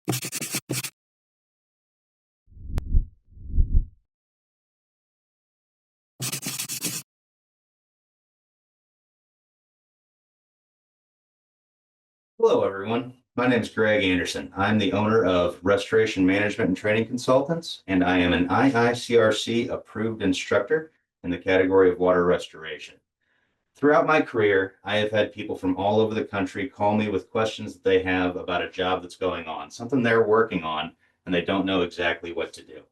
Hello, everyone. My name is Greg Anderson. I'm the owner of Restoration Management and Training Consultants, and I am an IICRC approved instructor in the category of water restoration. Throughout my career, I have had people from all over the country call me with questions that they have about a job that's going on, something they're working on, and they don't know exactly what to do.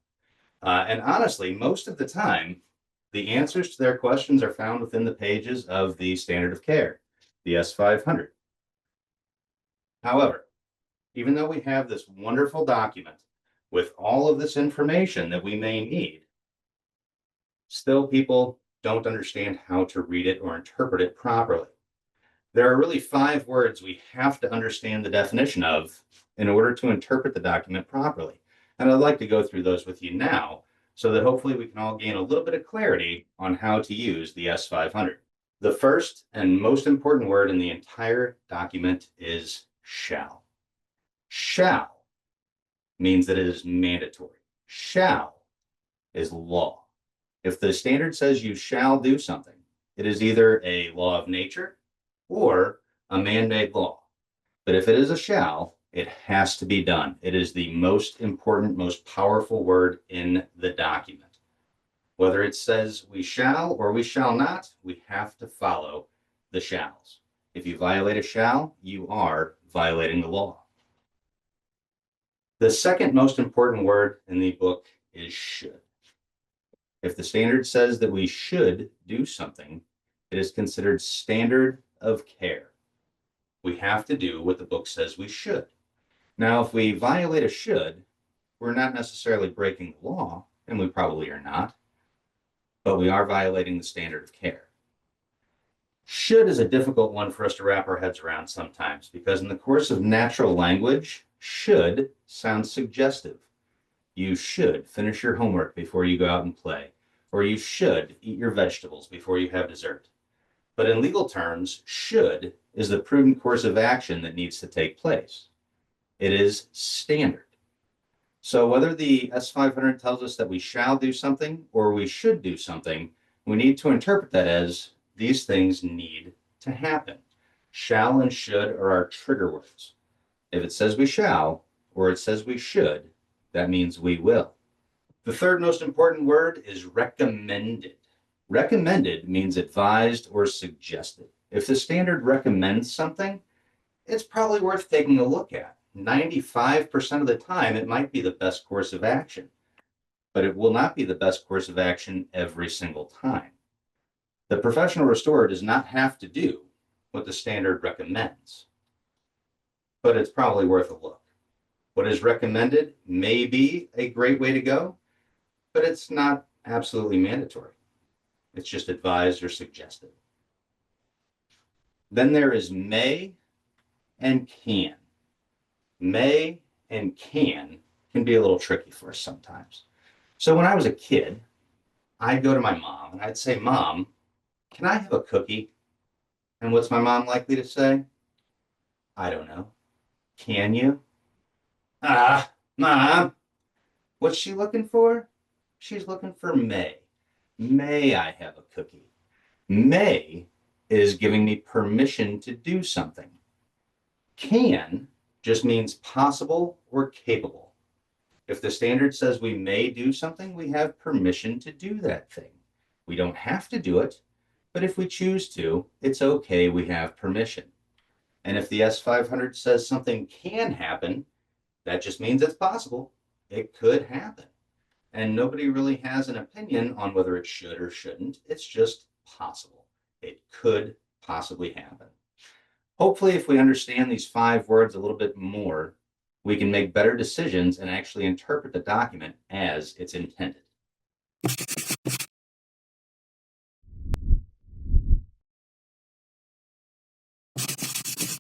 And honestly, most of the time, the answers to their questions are found within the pages of the standard of care, the S500. However, even though we have this wonderful document with all of this information that we may need, still people don't understand how to read it or interpret it properly. There are really 5 words we have to understand the definition of in order to interpret the document properly. And I'd like to go through those with you now so that hopefully we can all gain a little bit of clarity on how to use the S500. The first and most important word in the entire document is shall. Shall means that it is mandatory. Shall is law. If the standard says you shall do something, it is either a law of nature or a man-made law. But if it is a shall, it has to be done. It is the most important, most powerful word in the document. Whether it says we shall or we shall not, we have to follow the shalls. If you violate a shall, you are violating the law. The second most important word in the book is should. If the standard says that we should do something, it is considered standard of care. We have to do what the book says we should. Now, if we violate a should, we're not necessarily breaking the law, and we probably are not, but we are violating the standard of care. Should is a difficult one for us to wrap our heads around sometimes, because in the course of natural language, should sounds suggestive. You should finish your homework before you go out and play, or you should eat your vegetables before you have dessert. But in legal terms, should is the prudent course of action that needs to take place. It is standard. So whether the S500 tells us that we shall do something or we should do something, we need to interpret that as these things need to happen. Shall and should are our trigger words. If it says we shall or it says we should, that means we will. The third most important word is recommended. Recommended means advised or suggested. If the standard recommends something, it's probably worth taking a look at. 95% of the time, it might be the best course of action, but it will not be the best course of action every single time. The professional restorer does not have to do what the standard recommends, but it's probably worth a look. What is recommended may be a great way to go, but it's not absolutely mandatory. It's just advised or suggested. Then there is may and can. May and can be a little tricky for us sometimes. So when I was a kid, I'd go to my mom and I'd say, "Mom, can I have a cookie?" And what's my mom likely to say? "I don't know. Can you?" "Ah, Mom." What's she looking for? She's looking for may. May I have a cookie? May is giving me permission to do something. Can just means possible or capable. If the standard says we may do something, we have permission to do that thing. We don't have to do it, but if we choose to, it's okay, we have permission. And if the S500 says something can happen, that just means it's possible. It could happen. And nobody really has an opinion on whether it should or shouldn't. It's just possible. It could possibly happen. Hopefully, if we understand these 5 words a little bit more, we can make better decisions and actually interpret the document as it's intended.